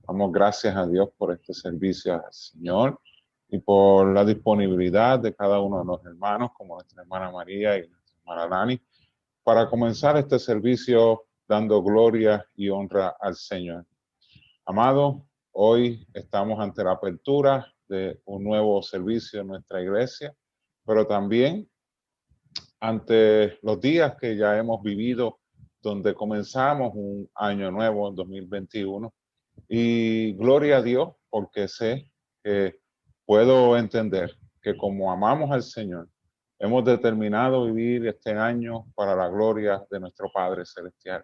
Damos gracias a Dios por este servicio al Señor y por la disponibilidad de cada uno de los hermanos, como nuestra hermana María y nuestra hermana Dani, para comenzar este servicio dando gloria y honra al Señor. Amado, hoy estamos ante la apertura de un nuevo servicio en nuestra iglesia, pero también ante los días que ya hemos vivido, donde comenzamos un año nuevo en 2021. Y gloria a Dios, porque sé que puedo entender que como amamos al Señor, hemos determinado vivir este año para la gloria de nuestro Padre Celestial.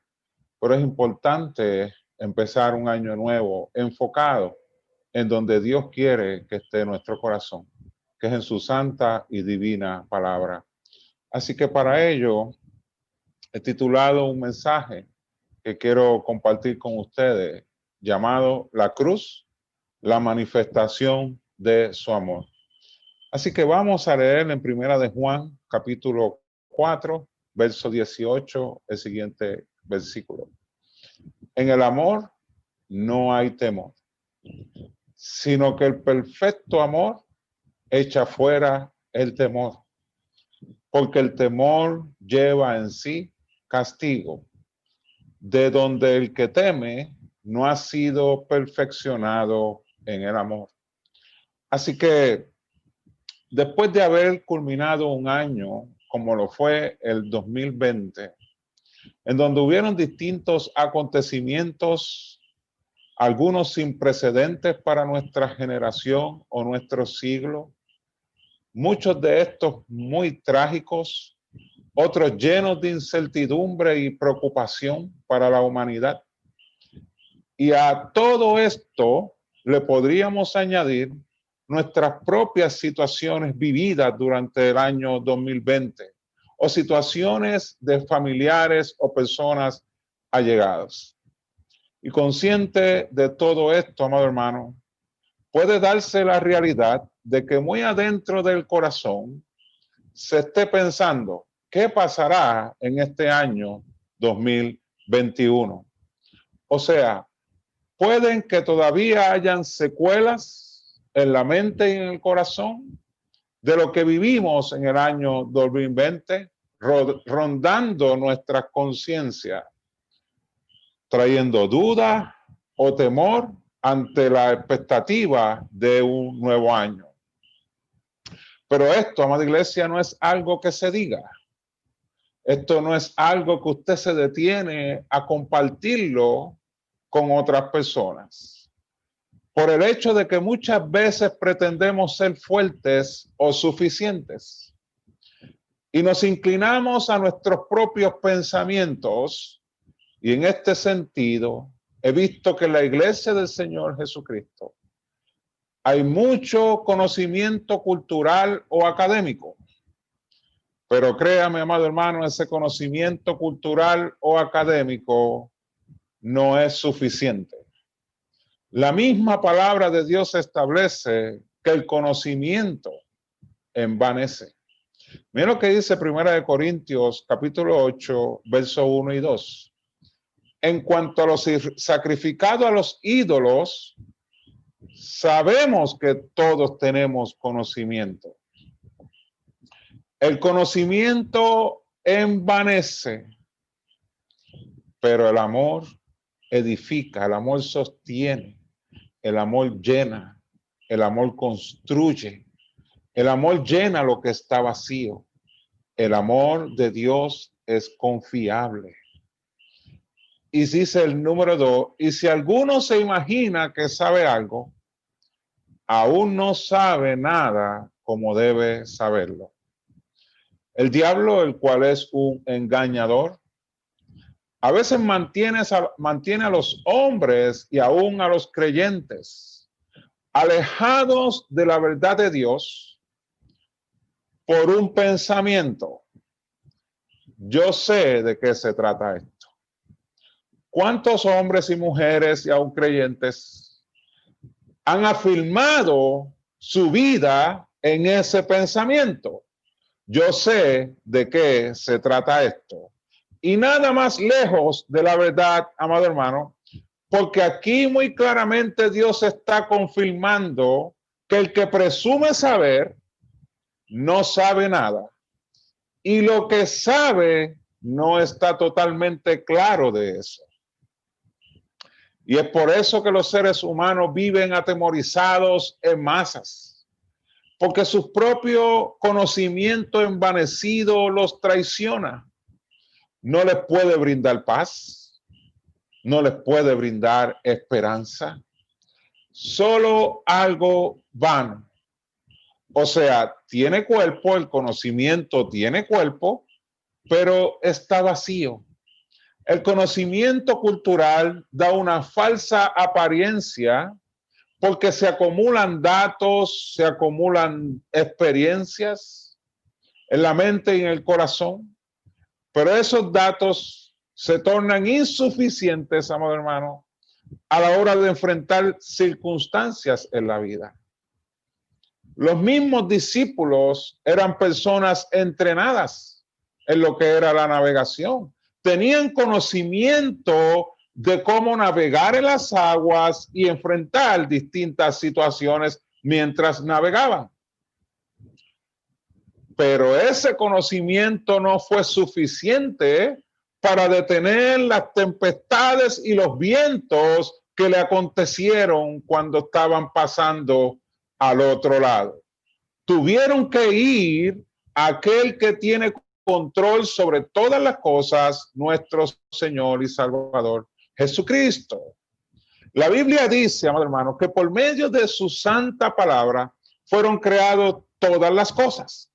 Pero es importante empezar un año nuevo enfocado en donde Dios quiere que esté nuestro corazón, que es en su santa y divina palabra. Así que para ello he titulado un mensaje que quiero compartir con ustedes, llamado La Cruz, la manifestación de su amor. Así que vamos a leer en Primera de Juan, capítulo 4, verso 18, el siguiente versículo. En el amor no hay temor, sino que el perfecto amor echa fuera el temor, porque el temor lleva en sí castigo, de donde el que teme no ha sido perfeccionado en el amor. Así que después de haber culminado un año como lo fue el 2020, en donde hubieron distintos acontecimientos, algunos sin precedentes para nuestra generación o nuestro siglo, muchos de estos muy trágicos, otros llenos de incertidumbre y preocupación para la humanidad. Y a todo esto le podríamos añadir nuestras propias situaciones vividas durante el año 2020 o situaciones de familiares o personas allegadas. Y consciente de todo esto, amado hermano, puede darse la realidad de que muy adentro del corazón se esté pensando, ¿qué pasará en este año 2021? O sea, pueden que todavía hayan secuelas en la mente y en el corazón de lo que vivimos en el año 2020, rondando nuestra conciencia, trayendo duda o temor ante la expectativa de un nuevo año. Pero esto, amada iglesia, no es algo que se diga. Esto no es algo que usted se detiene a compartirlo con otras personas. Por el hecho de que muchas veces pretendemos ser fuertes o suficientes y nos inclinamos a nuestros propios pensamientos, y en este sentido he visto que en la iglesia del Señor Jesucristo hay mucho conocimiento cultural o académico, pero créame, amado hermano, ese conocimiento cultural o académico no es suficiente. La misma palabra de Dios establece que el conocimiento envanece. Mira lo que dice 1 Corintios capítulo 8, verso 1 y 2. En cuanto a los sacrificados a los ídolos, sabemos que todos tenemos conocimiento. El conocimiento envanece, pero el amor edifica, el amor sostiene, el amor llena, el amor construye, el amor llena lo que está vacío. El amor de Dios es confiable. Y dice el número 2, y si alguno se imagina que sabe algo, aún no sabe nada como debe saberlo. El diablo, el cual es un engañador, a veces mantiene a los hombres y aún a los creyentes alejados de la verdad de Dios por un pensamiento. Yo sé de qué se trata esto. ¿Cuántos hombres y mujeres y aún creyentes han afirmado su vida en ese pensamiento? Yo sé de qué se trata esto. Y nada más lejos de la verdad, amado hermano, Porque aquí muy claramente Dios está confirmando que el que presume saber no sabe nada. Y lo que sabe no está totalmente claro de eso. Y es por eso que los seres humanos viven atemorizados en masas. Porque su propio conocimiento envanecido los traiciona. No les puede brindar paz, no les puede brindar esperanza, solo algo vano. O sea, tiene cuerpo, el conocimiento tiene cuerpo, pero está vacío. El conocimiento cultural da una falsa apariencia porque se acumulan datos, se acumulan experiencias en la mente y en el corazón. Pero esos datos se tornan insuficientes, amados hermanos, a la hora de enfrentar circunstancias en la vida. Los mismos discípulos eran personas entrenadas en lo que era la navegación. Tenían conocimiento de cómo navegar en las aguas y enfrentar distintas situaciones mientras navegaban. Pero ese conocimiento no fue suficiente para detener las tempestades y los vientos que le acontecieron cuando estaban pasando al otro lado. Tuvieron que ir a aquel que tiene control sobre todas las cosas, nuestro Señor y Salvador Jesucristo. La Biblia dice, amados hermanos, que por medio de su santa palabra fueron creadas todas las cosas.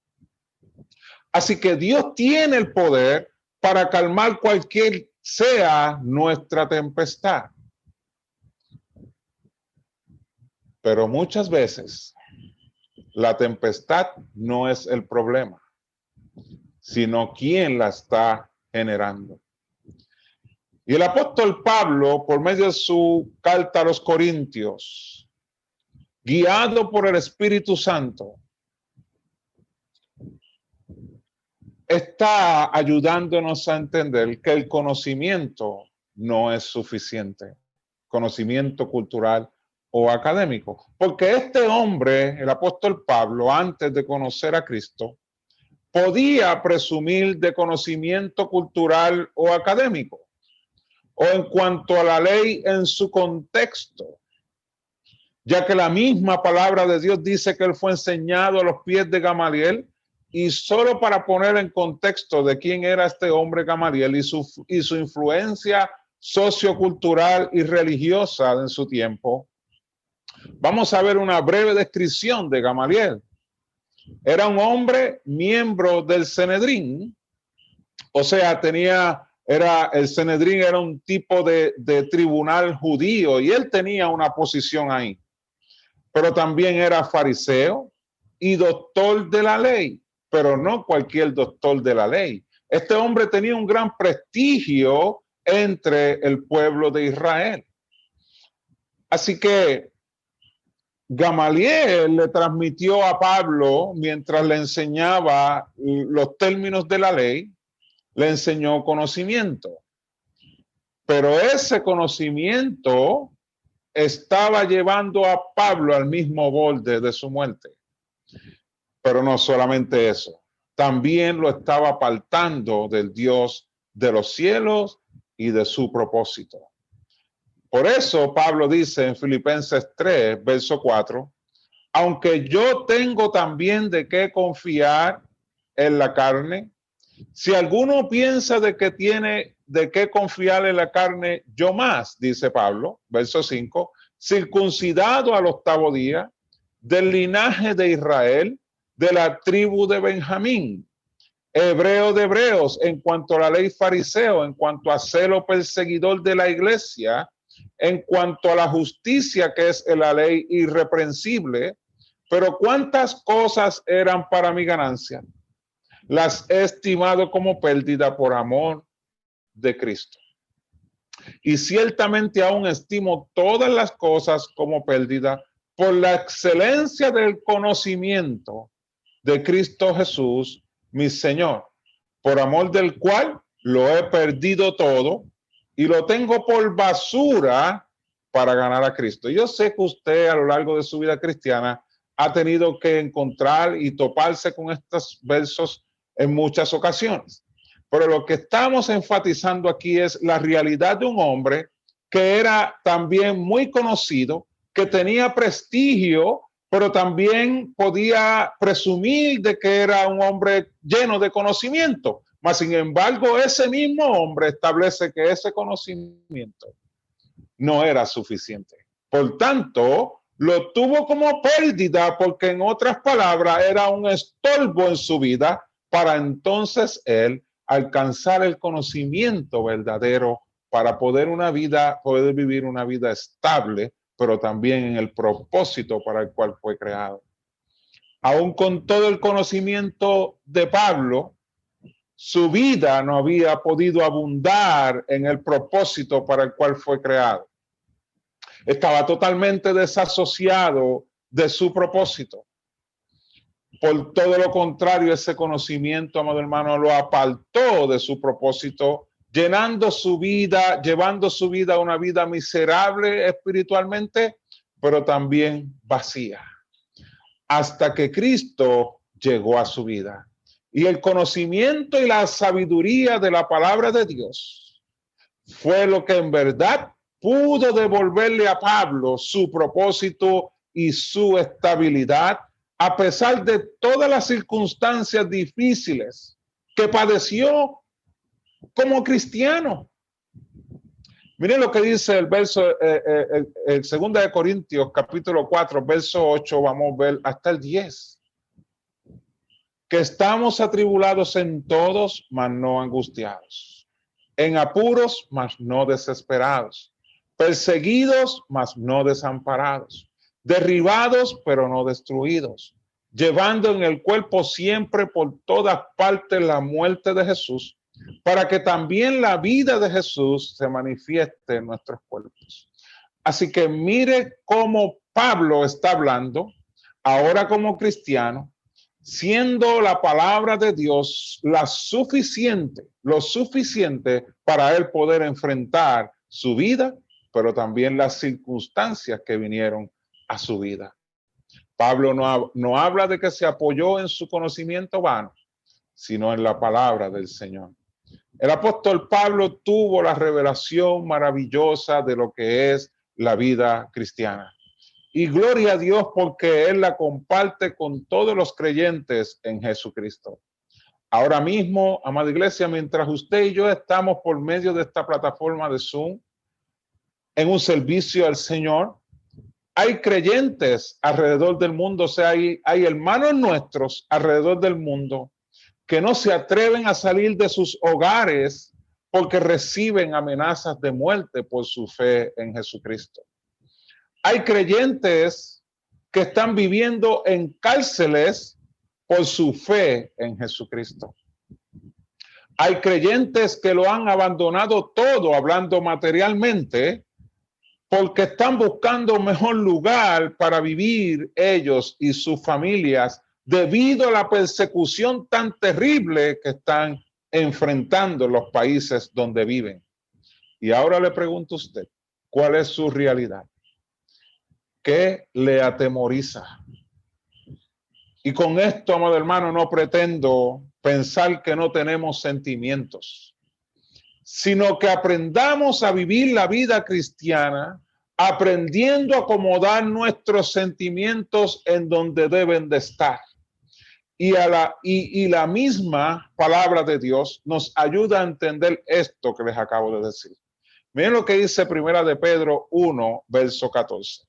Así que Dios tiene el poder para calmar cualquier sea nuestra tempestad. Pero muchas veces la tempestad no es el problema, sino quién la está generando. Y el apóstol Pablo, por medio de su carta a los Corintios, guiado por el Espíritu Santo, está ayudándonos a entender que el conocimiento no es suficiente, conocimiento cultural o académico, porque este hombre, el apóstol Pablo, antes de conocer a Cristo, podía presumir de conocimiento cultural o académico, o en cuanto a la ley en su contexto, ya que la misma palabra de Dios dice que él fue enseñado a los pies de Gamaliel. Y solo para poner en contexto de quién era este hombre Gamaliel y su influencia sociocultural y religiosa en su tiempo, vamos a ver una breve descripción de Gamaliel. Era un hombre miembro del Sanedrín, o sea, el Sanedrín era un tipo de tribunal judío y él tenía una posición ahí. Pero también era fariseo y doctor de la ley. Pero no cualquier doctor de la ley. Este hombre tenía un gran prestigio entre el pueblo de Israel. Así que Gamaliel le transmitió a Pablo, mientras le enseñaba los términos de la ley, le enseñó conocimiento. Pero ese conocimiento estaba llevando a Pablo al mismo borde de su muerte. Pero no solamente eso, también lo estaba apartando del Dios de los cielos y de su propósito. Por eso Pablo dice en Filipenses 3, verso 4, aunque yo tengo también de qué confiar en la carne, si alguno piensa de que tiene de qué confiar en la carne, yo más, dice Pablo, verso 5, circuncidado al 8º día, del linaje de Israel, de la tribu de Benjamín, hebreo de hebreos, en cuanto a la ley fariseo, en cuanto a celo perseguidor de la iglesia, en cuanto a la justicia que es la ley irreprensible. Pero cuántas cosas eran para mi ganancia, las he estimado como pérdida por amor de Cristo. Y ciertamente aún estimo todas las cosas como pérdida por la excelencia del conocimiento de Cristo Jesús, mi Señor, por amor del cual lo he perdido todo y lo tengo por basura para ganar a Cristo. Yo sé que usted a lo largo de su vida cristiana ha tenido que encontrar y toparse con estos versos en muchas ocasiones. Pero lo que estamos enfatizando aquí es la realidad de un hombre que era también muy conocido, que tenía prestigio, pero también podía presumir de que era un hombre lleno de conocimiento. Mas, sin embargo, ese mismo hombre establece que ese conocimiento no era suficiente. Por tanto, lo tuvo como pérdida porque, en otras palabras, era un estorbo en su vida para entonces él alcanzar el conocimiento verdadero para poder vivir una vida estable, pero también en el propósito para el cual fue creado. Aún con todo el conocimiento de Pablo, su vida no había podido abundar en el propósito para el cual fue creado. Estaba totalmente desasociado de su propósito. Por todo lo contrario, ese conocimiento, amado hermano, lo apartó de su propósito, llevando su vida a una vida miserable espiritualmente, pero también vacía, hasta que Cristo llegó a su vida. Y el conocimiento y la sabiduría de la palabra de Dios fue lo que en verdad pudo devolverle a Pablo su propósito y su estabilidad, a pesar de todas las circunstancias difíciles que padeció como cristiano. Miren lo que dice el verso, el 2 de Corintios, capítulo 4, verso 8, vamos a ver hasta el 10. Que estamos atribulados en todos, mas no angustiados, en apuros, mas no desesperados, perseguidos, mas no desamparados, derribados, pero no destruidos, llevando en el cuerpo siempre por todas partes la muerte de Jesús, para que también la vida de Jesús se manifieste en nuestros cuerpos. Así que mire cómo Pablo está hablando ahora como cristiano, siendo la palabra de Dios lo suficiente para él poder enfrentar su vida, pero también las circunstancias que vinieron a su vida. Pablo no habla de que se apoyó en su conocimiento vano, sino en la palabra del Señor. El apóstol Pablo tuvo la revelación maravillosa de lo que es la vida cristiana. Y gloria a Dios porque él la comparte con todos los creyentes en Jesucristo. Ahora mismo, amada iglesia, mientras usted y yo estamos por medio de esta plataforma de Zoom en un servicio al Señor, hay creyentes alrededor del mundo, o sea, hay hermanos nuestros alrededor del mundo que no se atreven a salir de sus hogares porque reciben amenazas de muerte por su fe en Jesucristo. Hay creyentes que están viviendo en cárceles por su fe en Jesucristo. Hay creyentes que lo han abandonado todo, hablando materialmente, porque están buscando un mejor lugar para vivir ellos y sus familias debido a la persecución tan terrible que están enfrentando los países donde viven. Y ahora le pregunto a usted, ¿cuál es su realidad? ¿Qué le atemoriza? Y con esto, amado hermano, no pretendo pensar que no tenemos sentimientos, sino que aprendamos a vivir la vida cristiana aprendiendo a acomodar nuestros sentimientos en donde deben de estar. Y la misma palabra de Dios nos ayuda a entender esto que les acabo de decir. Miren lo que dice Primera de Pedro 1, verso 14.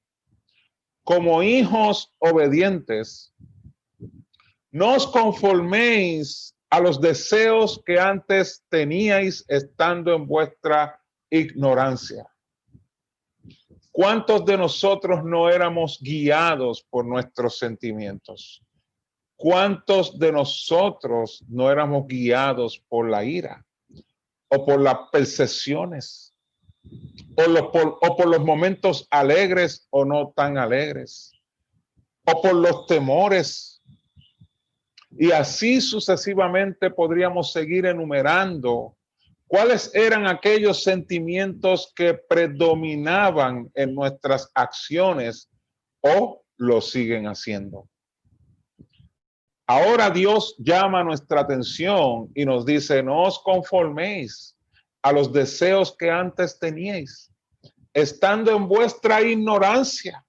Como hijos obedientes, no os conforméis a los deseos que antes teníais estando en vuestra ignorancia. ¿Cuántos de nosotros no éramos guiados por nuestros sentimientos? ¿Cuántos de nosotros no éramos guiados por la ira o por las percepciones o por los momentos alegres o no tan alegres o por los temores? Y así sucesivamente podríamos seguir enumerando ¿Cuáles eran aquellos sentimientos que predominaban en nuestras acciones o lo siguen haciendo? Ahora Dios llama nuestra atención y nos dice, no os conforméis a los deseos que antes teníais, estando en vuestra ignorancia.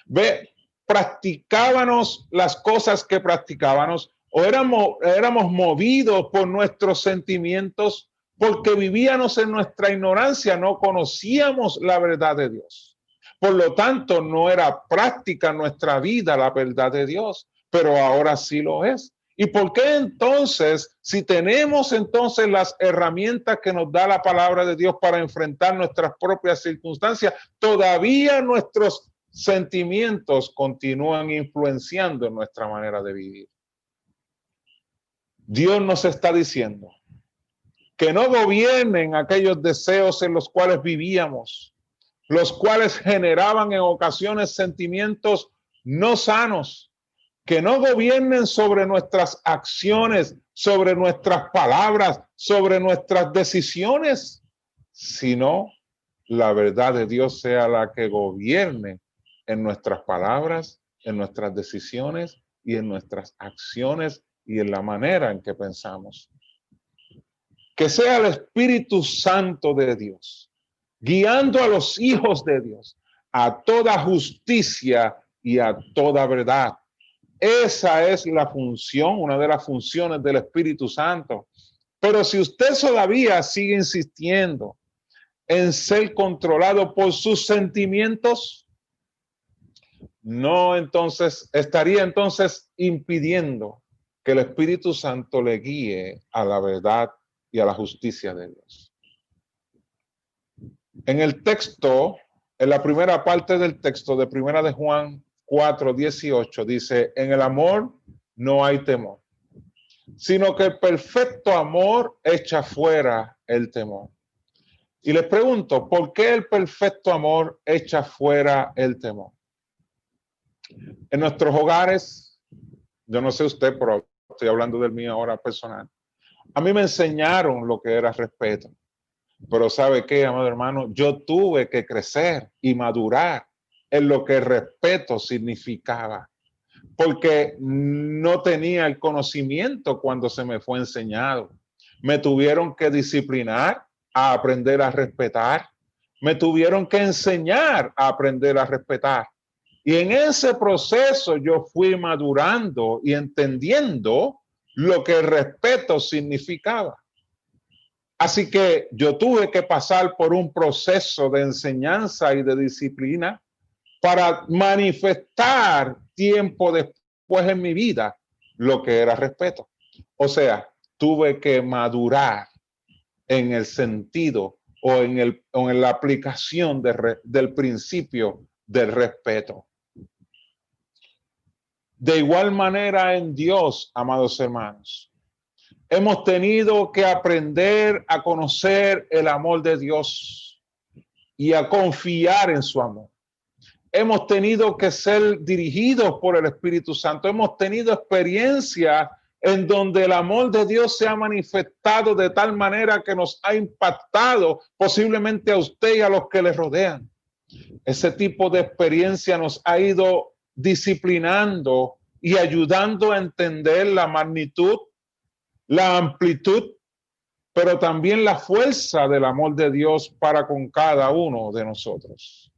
Ve, practicábamos las cosas que practicábamos o éramos movidos por nuestros sentimientos porque vivíamos en nuestra ignorancia, no conocíamos la verdad de Dios. Por lo tanto, no era práctica en nuestra vida la verdad de Dios, pero ahora sí lo es. ¿Y por qué entonces, si tenemos entonces las herramientas que nos da la palabra de Dios para enfrentar nuestras propias circunstancias, todavía nuestros sentimientos continúan influenciando en nuestra manera de vivir? Dios nos está diciendo que no gobiernen aquellos deseos en los cuales vivíamos, los cuales generaban en ocasiones sentimientos no sanos, que no gobiernen sobre nuestras acciones, sobre nuestras palabras, sobre nuestras decisiones, sino la verdad de Dios sea la que gobierne en nuestras palabras, en nuestras decisiones y en nuestras acciones y en la manera en que pensamos. Que sea el Espíritu Santo de Dios, guiando a los hijos de Dios a toda justicia y a toda verdad. Esa es la función, una de las funciones del Espíritu Santo. Pero si usted todavía sigue insistiendo en ser controlado por sus sentimientos, no, entonces estaría entonces impidiendo que el Espíritu Santo le guíe a la verdad y a la justicia de Dios. En el texto, en la primera parte del texto de Primera de Juan 4:18 dice, en el amor no hay temor, sino que el perfecto amor echa fuera el temor. Y les pregunto, ¿por qué el perfecto amor echa fuera el temor? En nuestros hogares, yo no sé usted, pero estoy hablando del mío ahora personal, a mí me enseñaron lo que era respeto. Pero ¿sabe qué, amado hermano? Yo tuve que crecer y madurar en lo que el respeto significaba, porque no tenía el conocimiento cuando se me fue enseñado. Me tuvieron que disciplinar a aprender a respetar. Me tuvieron que enseñar a aprender a respetar. Y en ese proceso yo fui madurando y entendiendo lo que el respeto significaba. Así que yo tuve que pasar por un proceso de enseñanza y de disciplina para manifestar tiempo después en mi vida lo que era respeto. O sea, tuve que madurar en el sentido o en la aplicación del principio del respeto. De igual manera en Dios, amados hermanos, hemos tenido que aprender a conocer el amor de Dios y a confiar en su amor. Hemos tenido que ser dirigidos por el Espíritu Santo. Hemos tenido experiencias en donde el amor de Dios se ha manifestado de tal manera que nos ha impactado posiblemente a usted y a los que le rodean. Ese tipo de experiencia nos ha ido disciplinando y ayudando a entender la magnitud, la amplitud, pero también la fuerza del amor de Dios para con cada uno de nosotros.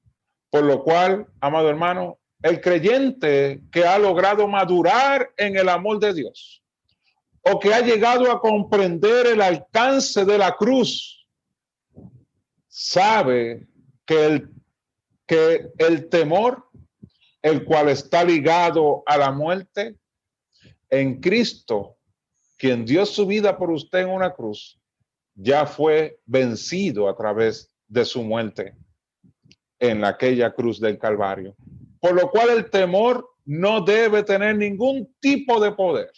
Por lo cual, amado hermano, el creyente que ha logrado madurar en el amor de Dios o que ha llegado a comprender el alcance de la cruz, sabe que el temor, el cual está ligado a la muerte, en Cristo, quien dio su vida por usted en una cruz, ya fue vencido a través de su muerte en aquella cruz del Calvario. Por lo cual el temor no debe tener ningún tipo de poder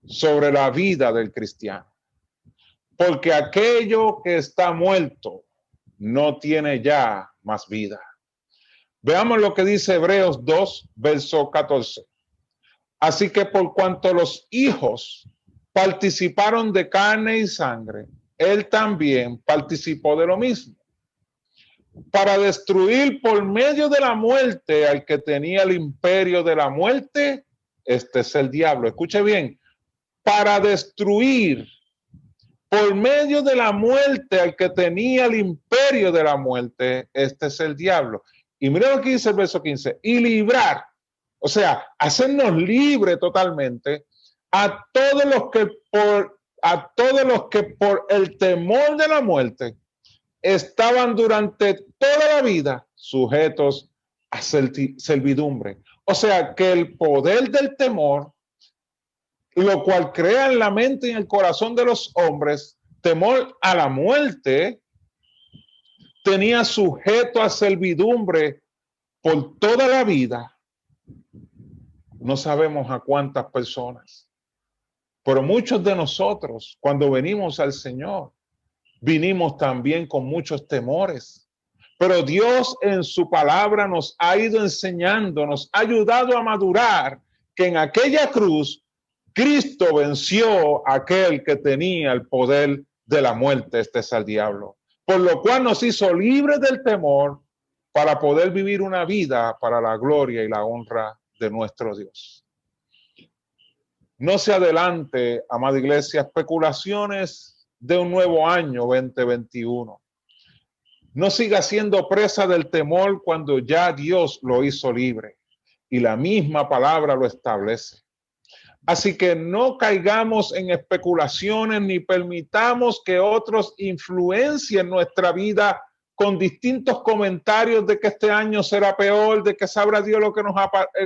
sobre la vida del cristiano. Porque aquello que está muerto no tiene ya más vida. Veamos lo que dice Hebreos 2, verso 14. Así que por cuanto los hijos participaron de carne y sangre, él también participó de lo mismo, para destruir por medio de la muerte al que tenía el imperio de la muerte. Este es el diablo. Escuche bien, para destruir por medio de la muerte al que tenía el imperio de la muerte. Este es el diablo. Y mira lo que dice el verso 15, y librar, o sea, hacernos libres totalmente a todos los que por el temor de la muerte estaban durante toda la vida sujetos a servidumbre. O sea, que el poder del temor, lo cual crea en la mente y en el corazón de los hombres temor a la muerte, tenía sujeto a servidumbre por toda la vida. No sabemos a cuántas personas, pero muchos de nosotros, cuando venimos al Señor, vinimos también con muchos temores. Pero Dios en su palabra nos ha ido enseñando, nos ha ayudado a madurar, que en aquella cruz Cristo venció a aquel que tenía el poder de la muerte, este es el diablo. Por lo cual nos hizo libres del temor para poder vivir una vida para la gloria y la honra de nuestro Dios. No se adelante, amada iglesia, especulaciones de un nuevo año 2021. No siga siendo presa del temor cuando ya Dios lo hizo libre y la misma palabra lo establece. Así que no caigamos en especulaciones ni permitamos que otros influencien nuestra vida con distintos comentarios de que este año será peor, de que sabrá Dios lo que nos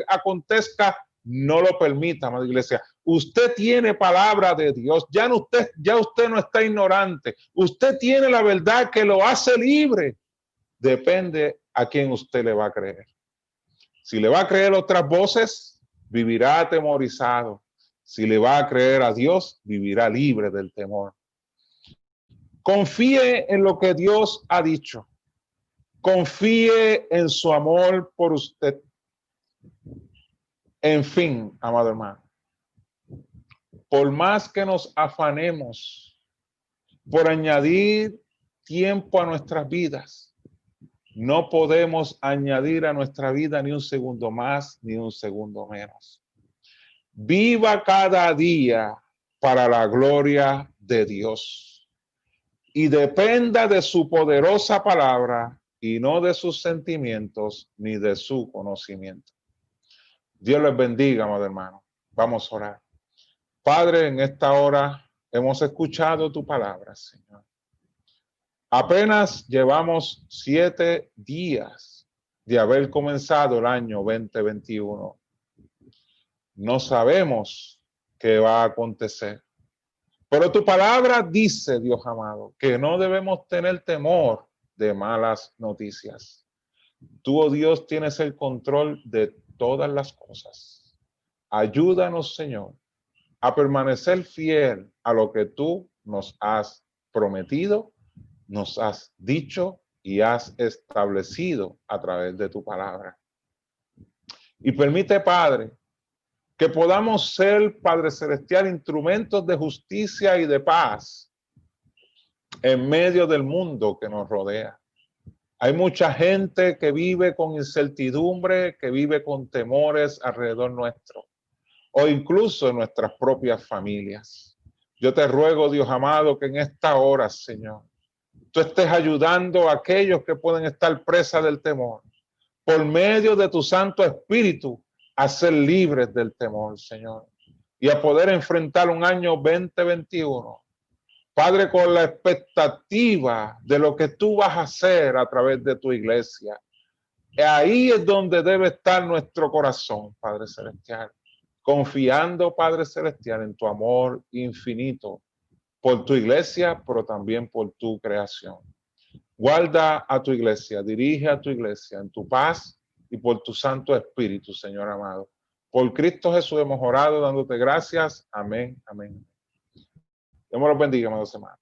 acontezca. No lo permita, amada iglesia. Usted tiene palabra de Dios. Ya usted no está ignorante. Usted tiene la verdad que lo hace libre. Depende a quién usted le va a creer. Si le va a creer otras voces, vivirá atemorizado. Si le va a creer a Dios, vivirá libre del temor. Confíe en lo que Dios ha dicho. Confíe en su amor por usted. En fin, amado hermano, por más que nos afanemos por añadir tiempo a nuestras vidas, no podemos añadir a nuestra vida ni un segundo más, ni un segundo menos. Viva cada día para la gloria de Dios y dependa de su poderosa palabra y no de sus sentimientos ni de su conocimiento. Dios les bendiga, amado hermano. Vamos a orar. Padre, en esta hora hemos escuchado tu palabra, Señor. Apenas llevamos 7 días de haber comenzado el año 2021. No sabemos qué va a acontecer. Pero tu palabra dice, Dios amado, que no debemos tener temor de malas noticias. Tú, oh Dios, tienes el control de todas las cosas. Ayúdanos, Señor, a permanecer fiel a lo que tú nos has prometido, nos has dicho y has establecido a través de tu palabra. Y permite, Padre, que podamos ser, Padre Celestial, instrumentos de justicia y de paz en medio del mundo que nos rodea. Hay mucha gente que vive con incertidumbre, que vive con temores alrededor nuestro, o incluso en nuestras propias familias. Yo te ruego, Dios amado, que en esta hora, Señor, tú estés ayudando a aquellos que pueden estar presas del temor, por medio de tu Santo Espíritu, a ser libres del temor, Señor, y a poder enfrentar un año 2021, Padre, con la expectativa de lo que tú vas a hacer a través de tu iglesia. Ahí es donde debe estar nuestro corazón, Padre Celestial, confiando, Padre Celestial, en tu amor infinito por tu iglesia, pero también por tu creación. Guarda a tu iglesia, dirige a tu iglesia en tu paz y por tu Santo Espíritu, Señor amado. Por Cristo Jesús hemos orado dándote gracias. Amén, amén. Dios me los bendiga, amados hermanos.